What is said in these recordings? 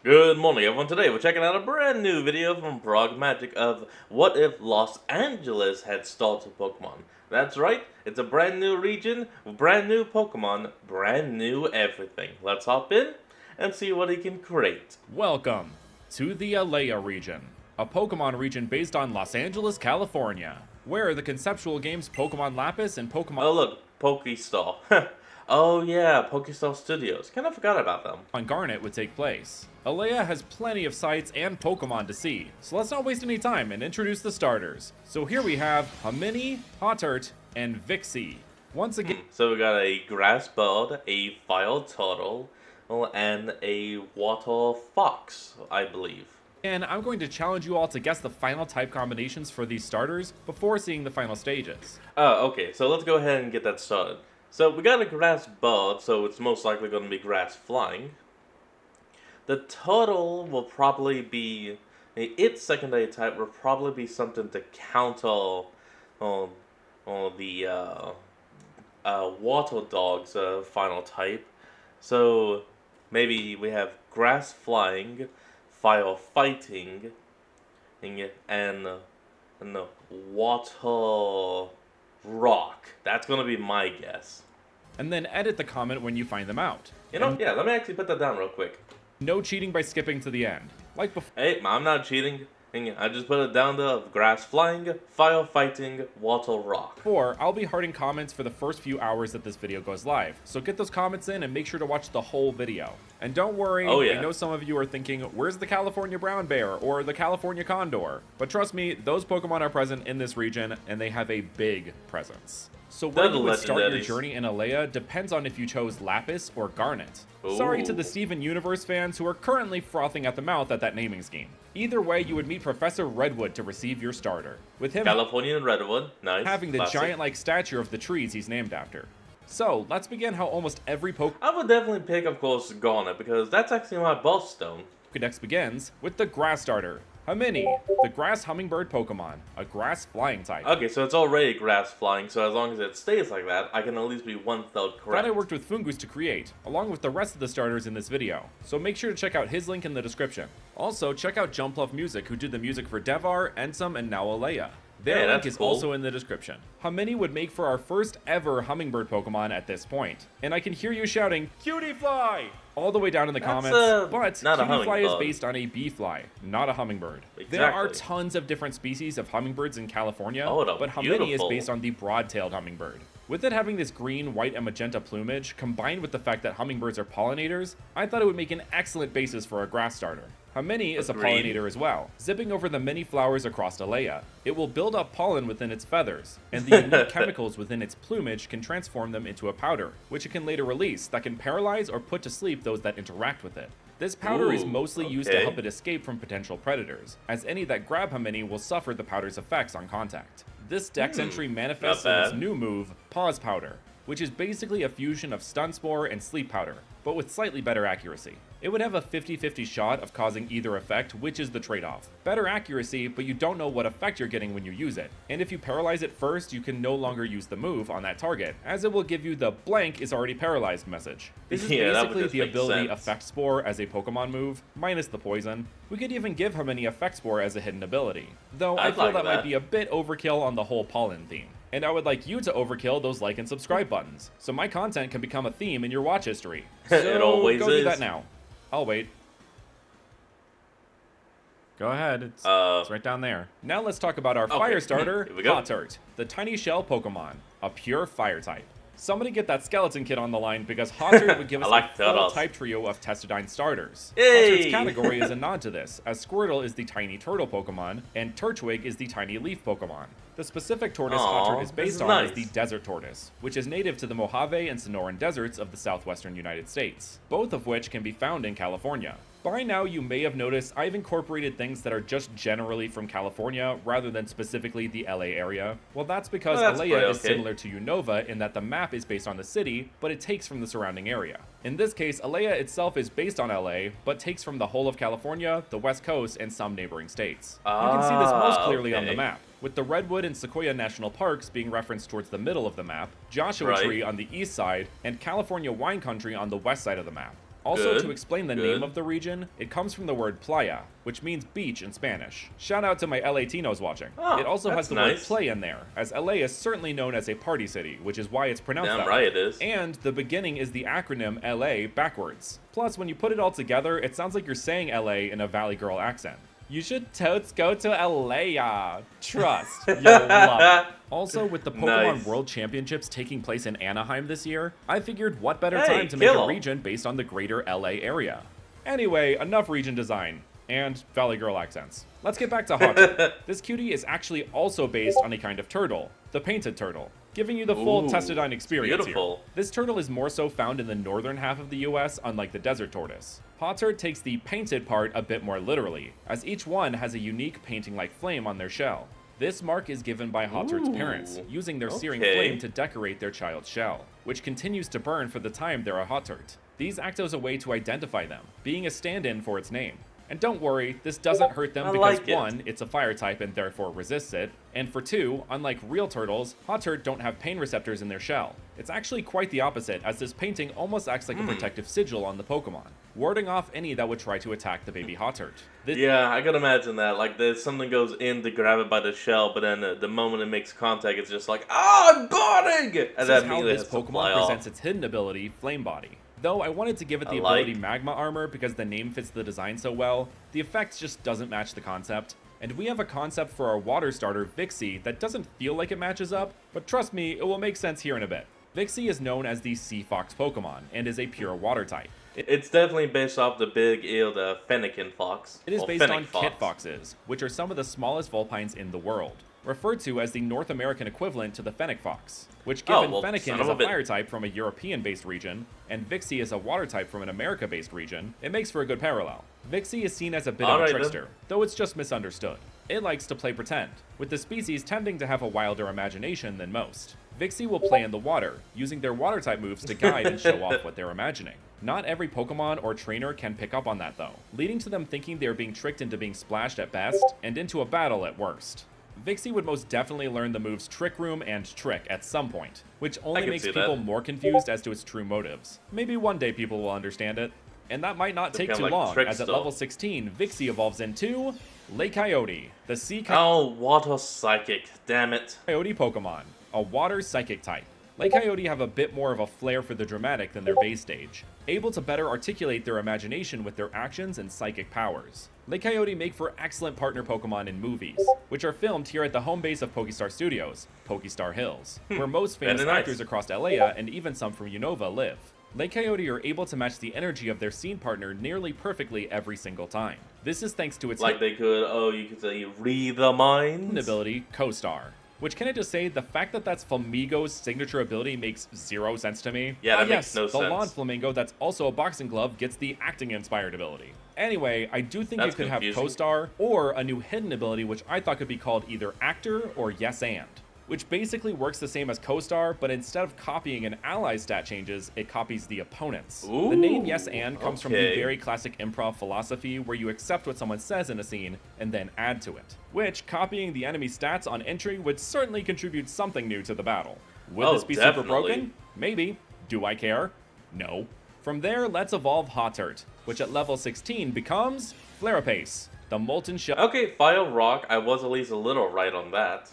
Good morning, everyone. Today we're checking out a brand new video from Prog Magic of what if Los Angeles had started Pokemon. That's right, it's a brand new region, brand new Pokemon, brand new everything. Let's hop in and see what he can create. Welcome to the Alea region, a Pokemon region based on Los Angeles, California, where the conceptual games Pokemon Lapis and Pokemon Oh look, Pokestar. Oh yeah, Pokestar Studios. Kinda forgot about them. Garnet would take place. Alea has plenty of sights and Pokemon to see, so let's not waste any time and introduce the starters. So here we have Hamini, Hotart, and Vixie. Once again, So we got a grass bird, a fire turtle, and a water fox, I believe. and I'm going to challenge you all to guess the final type combinations for these starters before seeing the final stages. Oh, okay, so let's go ahead and get that started. So we got a grass bird, so it's most likely going to be grass flying. The turtle will probably be, its secondary type will probably be something to counter the water dog's final type. So maybe we have grass flying, fire fighting, and water rock. That's gonna be my guess. And then edit the comment when you find them out. You know, And yeah, let me actually put that down real quick. no cheating by skipping to the end. Like before. Hey, I'm not cheating. I just put it down there of grass flying, fire fighting, water rock. I'll be hearting comments for the first few hours that this video goes live, so get those comments in and make sure to watch the whole video. And don't worry, Oh, yeah. I know some of you are thinking, where's the California brown bear or the California condor? But trust me, those Pokemon are present in this region, and they have a big presence. So where They're the you would start your legendaries. journey in Alea depends on if you chose Lapis or Garnet. Sorry to Ooh. the Steven Universe fans who are currently frothing at the mouth at that naming scheme. Either way, you would meet Professor Redwood to receive your starter, with him Californian redwood, nice. having the classic. giant-like stature of the trees he's named after. So, let's begin how almost every I would definitely pick, of course, Garnet, because that's actually my birthstone. Pokedex begins with the Grass starter, Hamini, the grass hummingbird Pokemon, a grass flying type. Okay, so it's already grass flying, so as long as it stays like that, I can at least be 1/3 correct. That I worked with Fungus to create, along with the rest of the starters in this video, so make sure to check out his link in the description. Also, check out Jumplove Music, who did the music for Devar, Ensum, and now Alea. Their Yeah, link that's is cool. also in the description. Hamini would make for our first ever hummingbird Pokemon at this point, and I can hear you shouting, Cutie Fly! All the way down in the That's, comments, but not a Cutie Fly is hummingbird. based on a bee fly, not a hummingbird. There are Exactly. tons of different species of hummingbirds in California, Oh, they're but Hamini is beautiful. based on the broad-tailed hummingbird. With it having this green, white, and magenta plumage, combined with the fact that hummingbirds are pollinators, I thought it would make an excellent basis for a grass starter. Hamini is a Agreed. pollinator as well, zipping over the many flowers across Alea. It will build up pollen within its feathers, and the unique chemicals within its plumage can transform them into a powder, which it can later release that can paralyze or put to sleep those that interact with it. This powder is Ooh, mostly used to okay. help it escape from potential predators, as any that grab Hamini will suffer the powder's effects on contact. This dex entry manifests in not its bad. new move, Pause Powder, which is basically a fusion of Stun Spore and Sleep Powder, but with slightly better accuracy. It would have a 50-50 shot of causing either effect, which is the trade-off. Better accuracy, but you don't know what effect you're getting when you use it. And if you paralyze it first, you can no longer use the move on that target, as it will give you the blank is already paralyzed message. This is Yeah, that would basically just the make ability sense. Effect Spore as a Pokemon move, minus the poison. We could even give Hamini Effect Spore as a hidden ability, though I I'd feel like that might that. be a bit overkill on the whole pollen theme. And I would like you to overkill those like and subscribe buttons, so my content can become a theme in your watch history. So It always go do is. that now. I'll wait. Go ahead, it's right down there. Now let's talk about our Okay, fire starter, here we go. Hotart, the tiny shell Pokemon, a pure fire type. Somebody get that skeleton kid on the line because Hotart would give us I like a full turtles. type trio of Testodine starters. Yay! Hotart's category is a nod to this, as Squirtle is the tiny turtle Pokemon, and Turtwig is the tiny leaf Pokemon. The specific tortoise Aw, Hotart is this based is on nice. is the desert tortoise, which is native to the Mojave and Sonoran deserts of the southwestern United States, both of which can be found in California. By now, you may have noticed I've incorporated things that are just generally from California rather than specifically the LA area. Well, that's because Well, that's Alea pretty is okay. similar to Unova in that the map is based on the city, but it takes from the surrounding area. In this case, Alea itself is based on LA, but takes from the whole of California, the West Coast, and some neighboring states. You can see this most clearly on the okay. map, with the Redwood and Sequoia National Parks being referenced towards the middle of the map, Joshua Right. Tree on the east side, and California Wine Country on the west side of the map. Also, Good, to explain the good. name of the region, it comes from the word playa, which means beach in Spanish. Shout out to my LA Tinos watching. Oh, It also has that's the nice. word play in there, as LA is certainly known as a party city, which is why it's pronounced Damn that right way. it is. And the beginning is the acronym LA backwards. Plus, when you put it all together, it sounds like you're saying LA in a Valley Girl accent. You should totes go to LA. Trust. You'll love it. Also, with the Pokemon Nice. World Championships taking place in Anaheim this year, I figured what better Hey, time to make a kill 'em. region based on the greater LA area. Anyway, enough region design and Valley Girl accents. Let's get back to Hawter. This cutie is actually also based on a kind of turtle, the painted turtle, giving you the full Ooh, Testodine experience beautiful. here. This turtle is more so found in the northern half of the US, unlike the desert tortoise. Hawter takes the painted part a bit more literally, as each one has a unique painting-like flame on their shell. This mark is given by Hawter's Ooh, parents, using their searing okay. flame to decorate their child's shell, which continues to burn for the time they're a Hawtert. These act as a way to identify them, being a stand-in for its name. And don't worry, this doesn't hurt them I because like it. 1, it's a fire type and therefore resists it, and for 2, unlike real turtles, Hawtert don't have pain receptors in their shell. It's actually quite the opposite, as this painting almost acts like a protective sigil on the Pokemon, warding off any that would try to attack the baby Hawtert. This Yeah, I can imagine that. Like, there's something goes in to grab it by the shell, but then the moment it makes contact, it's just like, I'm burning! And This that is how immediately this has to fly Pokemon off. presents its hidden ability, Flame Body. Though I wanted to give it the I like. ability Magma Armor because the name fits the design so well, the effect just doesn't match the concept. And we have a concept for our water starter, Vixie, that doesn't feel like it matches up, but trust me, it will make sense here in a bit. Vixie is known as the Sea Fox Pokemon, and is a pure water type. It's definitely based off the big eel, the Fennekin Fox. It is or based Fennec on Fox. Kit Foxes, which are some of the smallest Vulpines in the world, referred to as the North American equivalent to the Fennec Fox, which Oh, given well, Fennekin son is of a a bit- fire type from a European-based region, and Vixie is a water type from an America-based region, it makes for a good parallel. Vixie is seen as a bit of a Alright then. trickster, though it's just misunderstood. It likes to play pretend, with the species tending to have a wilder imagination than most. Vixie will play in the water, using their water-type moves to guide and show off what they're imagining. Not every Pokemon or trainer can pick up on that though, leading to them thinking they are being tricked into being splashed at best, and into a battle at worst. Vixie would most definitely learn the moves Trick Room and Trick at some point, which only can makes see people that. more confused as to its true motives. Maybe one day people will understand it, and that might not take kinda too like long, Trick as at stuff. level 16, Vixie evolves into Lake Coyote, the sea Oh, Water Psychic. Damn it. Coyote Pokemon, a water psychic type. Lake Coyote have a bit more of a flair for the dramatic than their base stage, able to better articulate their imagination with their actions and psychic powers. Lake Coyote make for excellent partner Pokemon in movies, which are filmed here at the home base of Pokestar Studios, Pokestar Hills, where most famous Very nice. actors across LA and even some from Unova live. Lake Coyote are able to match the energy of their scene partner nearly perfectly every single time. This is thanks to its Like they could, you could say, read the minds. ability, Co-Star. Which, can I just say, the fact that that's Flamigo's signature ability makes zero sense to me. Yeah, that yes, makes no the sense. Lawn Flamingo that's also a boxing glove gets the acting-inspired ability. Anyway, I do think That's you could confusing. have Co-Star, or a new hidden ability which I thought could be called either Actor or Yes And, which basically works the same as Co-Star, but instead of copying an ally's stat changes, it copies the opponent's. The name Ooh, Yes And comes from the okay. very classic improv philosophy where you accept what someone says in a scene and then add to it, which copying the enemy stats on entry would certainly contribute something new to the battle. Would Oh, this be super definitely. broken? Maybe. Do I care? No. From there, let's evolve Hawtert, which at level 16 becomes Flarapace, the molten shell. Okay, Fire Rock, I was at least a little right on that.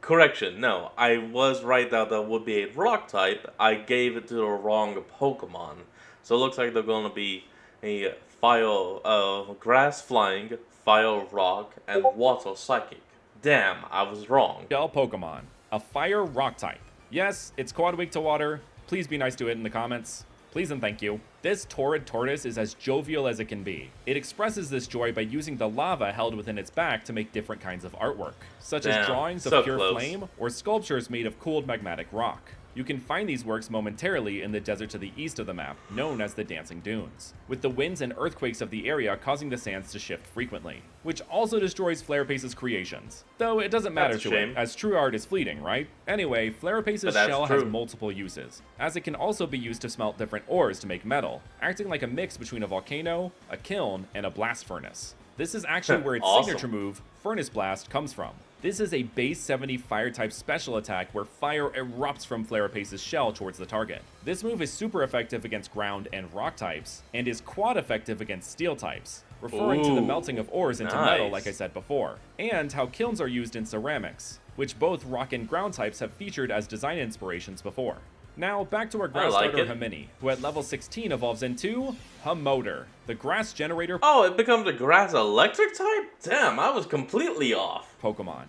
Correction, no, I was right that that would be a rock type. I gave it to the wrong Pokemon. So it looks like they're going to be a Fire, Grass Flying, Fire Rock, and Water Psychic. Damn, I was wrong. Shell Pokemon, a fire rock type. Yes, it's quad weak to water. Please be nice to it in the comments. Please and thank you. This Torrid Tortoise is as jovial as it can be. It expresses this joy by using the lava held within its back to make different kinds of artwork, such as Damn, drawings of so pure close. flame or sculptures made of cooled magmatic rock. You can find these works momentarily in the desert to the east of the map, known as the Dancing Dunes, with the winds and earthquakes of the area causing the sands to shift frequently, which also destroys Flarapace's creations. Though it doesn't matter That's a to it, shame. as true art is fleeting, right? Anyway, Flarapace's But that's shell has true. multiple uses, as it can also be used to smelt different ores to make metal, acting like a mix between a volcano, a kiln, and a blast furnace. This is actually where its Awesome. signature move, Furnace Blast, comes from. This is a base 70 fire type special attack where fire erupts from Flarapace's shell towards the target. This move is super effective against ground and rock types, and is quad effective against steel types, referring to the melting of ores into metal like I said before, and how kilns are used in ceramics, which both rock and ground types have featured as design inspirations before. Now, back to our grass starter Hamini, who at level 16 evolves into Hamoder, the grass generator. Oh, it becomes a grass electric type? Damn, I was completely off. Pokemon.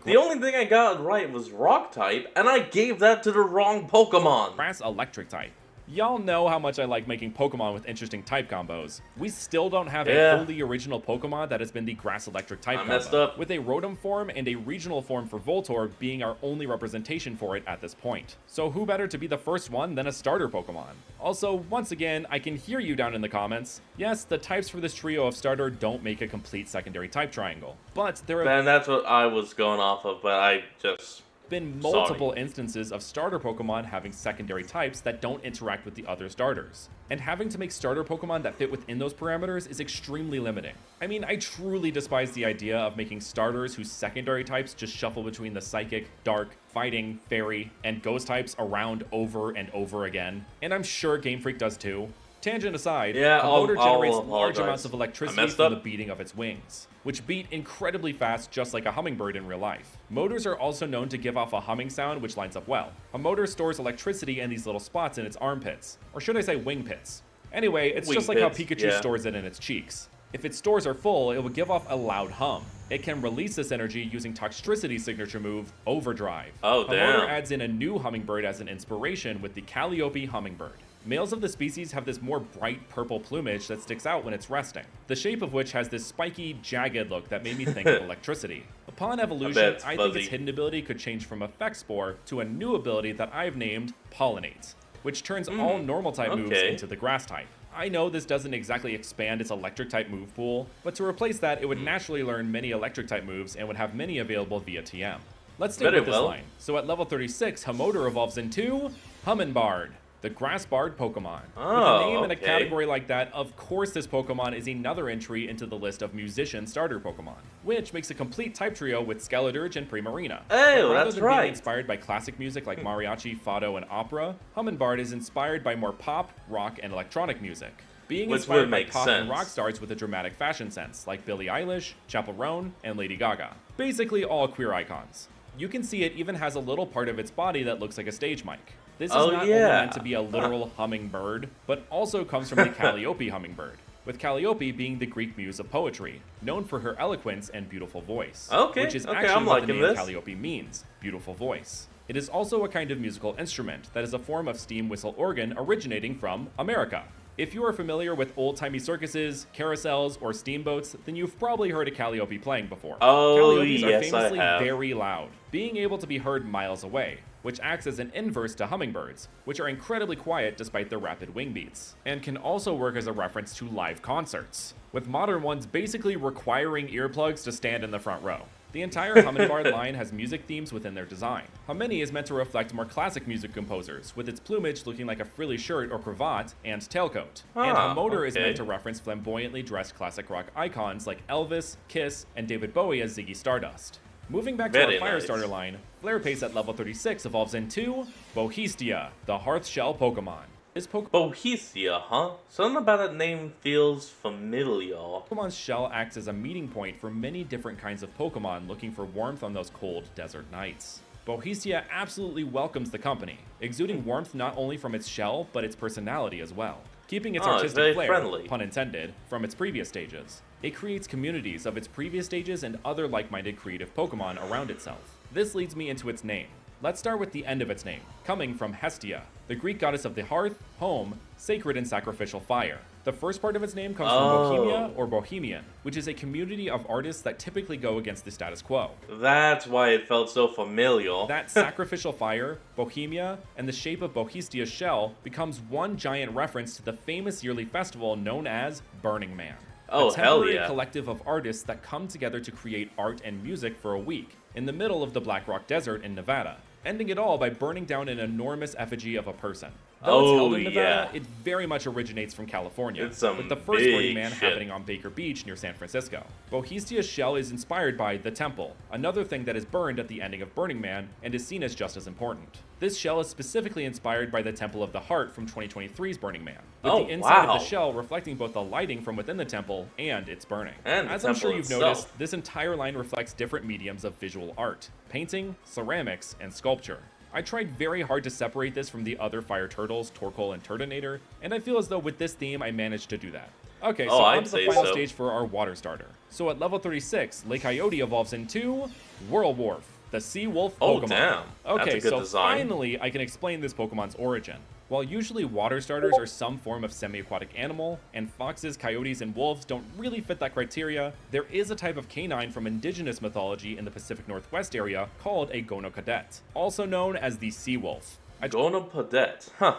The only thing I got right was rock type, and I gave that to the wrong Pokemon. Grass electric type. Y'all know how much I like making Pokemon with interesting type combos. We still don't have a fully original Pokemon that has been the Grass Electric type combo, messed up. with a Rotom form and a regional form for Voltorb being our only representation for it at this point. So who better to be the first one than a starter Pokemon? Also, once again, I can hear you down in the comments. Yes, the types for this trio of starter don't make a complete secondary type triangle, but there have And that's what I was going off of, but I just... been multiple instances of starter Pokemon having secondary types that don't interact with the other starters. And having to make starter Pokemon that fit within those parameters is extremely limiting. I mean, I truly despise the idea of making starters whose secondary types just shuffle between the Psychic, Dark, Fighting, Fairy, and Ghost types around over and over again. And I'm sure Game Freak does too. Tangent aside, Hamoder generates large amounts of electricity from the beating of its wings, which beat incredibly fast just like a hummingbird in real life. Motors are also known to give off a humming sound which lines up well. Hamoder stores electricity in these little spots in its armpits, or should I say wing pits. Anyway, it's just like how Pikachu stores it in its cheeks. If its stores are full, it will give off a loud hum. It can release this energy using Toxtricity's signature move, Overdrive. Oh, damn. Hamoder adds in a new hummingbird as an inspiration with the Calliope hummingbird. Males of the species have this more bright purple plumage that sticks out when it's resting, the shape of which has this spiky, jagged look that made me think of electricity. Upon evolution, I think its hidden ability could change from Effect Spore to a new ability that I've named Pollinate, which turns all normal type moves into the grass type. I know this doesn't exactly expand its electric type move pool, but to replace that, it would naturally learn many electric type moves and would have many available via TM. Let's stay with this line. So at level 36, Hamoder evolves into Humminbard, the Grass Bard Pokemon. With a name in a category like that, of course this Pokemon is another entry into the list of musician starter Pokemon, which makes a complete type trio with Skeledirge and Primarina. Oh, rather that's than right. being inspired by classic music like mariachi, fado, and opera, Humminbard is inspired by more pop, rock, and electronic music, being inspired by pop and rock stars with a dramatic fashion sense, like Billie Eilish, Chappell Roan, and Lady Gaga. Basically all queer icons. You can see it even has a little part of its body that looks like a stage mic. This is not only meant to be a literal hummingbird, but also comes from the Calliope hummingbird, with Calliope being the Greek muse of poetry, known for her eloquence and beautiful voice, which is actually what the name Calliope means, beautiful voice. It is also a kind of musical instrument that is a form of steam whistle organ originating from America. If you are familiar with old-timey circuses, carousels, or steamboats, then you've probably heard a Calliope playing before. Calliopes are famously very loud, being able to be heard miles away, which acts as an inverse to hummingbirds, which are incredibly quiet despite their rapid wing beats, and can also work as a reference to live concerts, with modern ones basically requiring earplugs to stand in the front row. The entire Humminbard line has music themes within their design. Hamini is meant to reflect more classic music composers, with its plumage looking like a frilly shirt or cravat and tailcoat. And Hamoder is meant to reference flamboyantly dressed classic rock icons like Elvis, Kiss, and David Bowie as Ziggy Stardust. Moving back to our Fire Starter line, Flarapace at level 36 evolves into Bohestia, the Hearth Shell Pokemon. This Bohestia, huh? Something about that name feels familiar. Pokemon's shell acts as a meeting point for many different kinds of Pokemon looking for warmth on those cold desert nights. Bohestia absolutely welcomes the company, exuding warmth not only from its shell, but its personality as well, keeping its artistic flair, pun intended, from its previous stages. It creates communities of its previous stages and other like-minded creative Pokemon around itself. This leads me into its name. Let's start with the end of its name, coming from Hestia, the Greek goddess of the hearth, home, sacred and sacrificial fire. The first part of its name comes from Bohemia or Bohemian, which is a community of artists that typically go against the status quo. That's why it felt so familiar. That sacrificial fire, Bohemia, and the shape of Bohestia's shell becomes one giant reference to the famous yearly festival known as Burning Man. A temporary collective of artists that come together to create art and music for a week in the middle of the Black Rock Desert in Nevada, ending it all by burning down an enormous effigy of a person. Though it's held Oh in Nevada, yeah, it very much originates from California, it's some with the first Burning big Man shit. happening on Baker Beach near San Francisco. Bohestia's shell is inspired by the Temple, another thing that is burned at the ending of Burning Man and is seen as just as important. This shell is specifically inspired by the Temple of the Heart from 2023's Burning Man, with Oh, the inside of wow. the shell reflecting both the lighting from within the temple and its burning. And the As I'm sure temple you've itself. noticed, this entire line reflects different mediums of visual art: painting, ceramics, and sculpture. I tried very hard to separate this from the other fire turtles, Torkoal and Turtonator, and I feel as though with this theme I managed to do that. Okay, so I'd on to the say final so. stage for our water starter. So at level 36, Lake Coyote evolves into Whirlwolf, the Sea Wolf Pokemon. Oh damn. That's Okay, a good so design. finally I can explain this Pokemon's origin. While usually water starters are some form of semi-aquatic animal, and foxes, coyotes, and wolves don't really fit that criteria, there is a type of canine from indigenous mythology in the Pacific Northwest area called a Gonocadet, also known as the sea wolf. Gonopadet. Huh.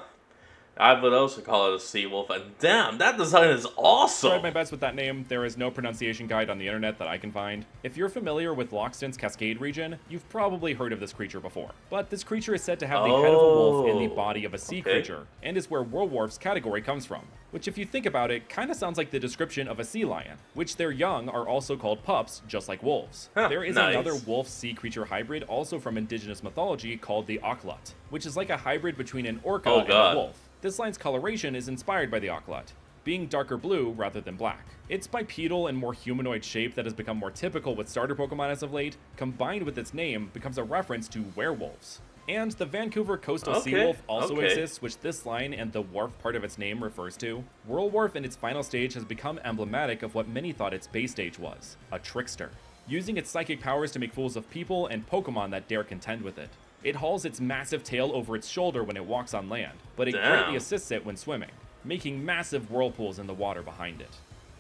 I would also call it a sea wolf, and damn, that design is awesome! Tried my best with that name. There is no pronunciation guide on the internet that I can find. If you're familiar with Loxton's Cascade region, you've probably heard of this creature before. But this creature is said to have the head of a wolf and the body of a sea creature, and is where Whirlwolf's category comes from. Which, if you think about it, kinda sounds like the description of a sea lion, which their young are also called pups, just like wolves. Huh, There is nice. another wolf-sea creature hybrid also from indigenous mythology called the Ocelot, which is like a hybrid between an orca Oh, and God. a wolf. This line's coloration is inspired by the Ocelot, being darker blue rather than black. Its bipedal and more humanoid shape that has become more typical with starter Pokemon as of late, combined with its name, becomes a reference to werewolves. And the Vancouver Coastal Okay, Sea Wolf also okay. exists, which this line and the Wharf part of its name refers to. Whirlwolf in its final stage has become emblematic of what many thought its base stage was, a trickster, using its psychic powers to make fools of people and Pokemon that dare contend with it. It hauls its massive tail over its shoulder when it walks on land, but it Damn. greatly assists it when swimming, making massive whirlpools in the water behind it.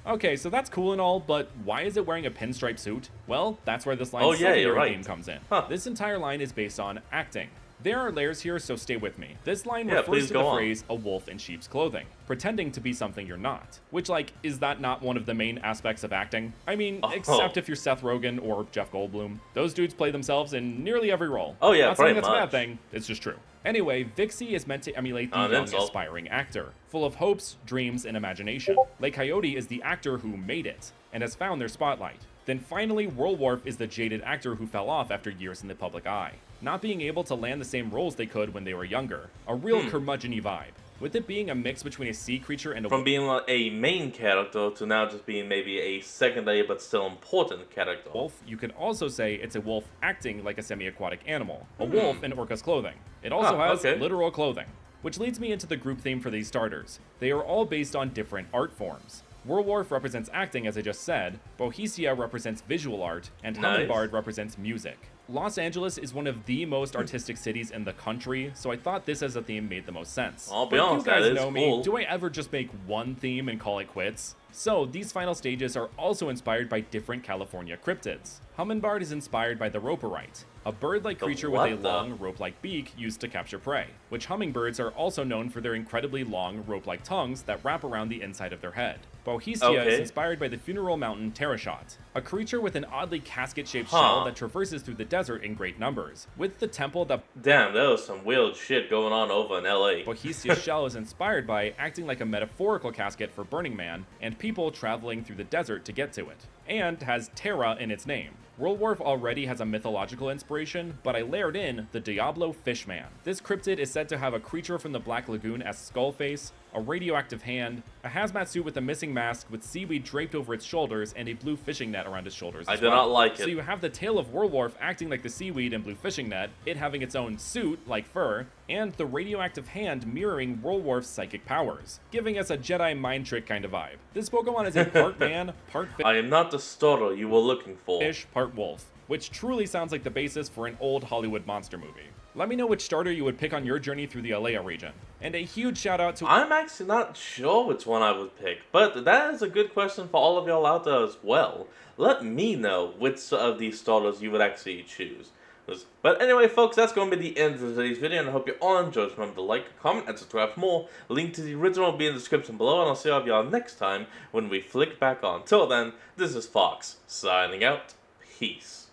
Okay, so that's cool and all, but why is it wearing a pinstripe suit? Well, that's where this line's Oh, yeah, secondary you're right. theme comes in. Huh. This entire line is based on acting. There are layers here, so stay with me. This line Yeah, refers please to go the on. phrase, a wolf in sheep's clothing, pretending to be something you're not. Which, like, is that not one of the main aspects of acting? I mean, Oh. except if you're Seth Rogen or Jeff Goldblum. Those dudes play themselves in nearly every role. Oh, yeah, Not saying pretty that's a bad much. thing, it's just true. Anyway, Vixie is meant to emulate the An young, insult. aspiring actor, full of hopes, dreams, and imagination. Lake Coyote is the actor who made it, and has found their spotlight. Then finally, Whirlwolf is the jaded actor who fell off after years in the public eye, not being able to land the same roles they could when they were younger. A real curmudgeon-y vibe, with it being a mix between a sea creature and a From being like a main character to now just being maybe a secondary but still important character. wolf. You could also say it's a wolf acting like a semi-aquatic animal, a wolf in orca's clothing. It also has okay. literal clothing, which leads me into the group theme for these starters. They are all based on different art forms. Whirlwolf represents acting, as I just said, Bohestia represents visual art, and Nice. Hummingbird represents music. Los Angeles is one of the most artistic cities in the country, so I thought this as a theme made the most sense. I'll be But honest, you guys that is know cool. me, do I ever just make one theme and call it quits? So, these final stages are also inspired by different California cryptids. Hummingbird is inspired by the Roperite, a bird-like The creature with a what the? long, rope-like beak used to capture prey, which hummingbirds are also known for their incredibly long, rope-like tongues that wrap around the inside of their head. Bohestia is Okay. inspired by the funeral mountain Terrashot, a creature with an oddly casket-shaped Huh. shell that traverses through the desert in great numbers, with the temple that Damn, there was some weird shit going on over in LA. Bohestia's shell is inspired by acting like a metaphorical casket for Burning Man and people traveling through the desert to get to it, and has Terra in its name. Whirlwolf already has a mythological inspiration, but I layered in the Diablo Fishman. This cryptid is said to have a creature from the Black Lagoon as skull face, a radioactive hand, a hazmat suit with a missing mask with seaweed draped over its shoulders, and a blue fishing net around its shoulders I as do well. not like So it. you have the tail of Whirlwolf acting like the seaweed and blue fishing net, it having its own suit, like fur, and the radioactive hand mirroring Whirlwolf's psychic powers, giving us a Jedi mind trick kind of vibe. This Pokemon is a part man, part I am not the starter you were looking for. fish, part wolf, which truly sounds like the basis for an old Hollywood monster movie. Let me know which starter you would pick on your journey through the Alea region. And a huge shout out to I'm actually not sure which one I would pick, but that is a good question for all of y'all out there as well. Let me know which of these starters you would actually choose. But anyway, folks, that's going to be the end of today's video, and I hope you all enjoyed. Remember to like, comment, and subscribe for more. Link to the original will be in the description below, and I'll see all of y'all next time when we flick back on. Till then, this is Fox, signing out. Peace.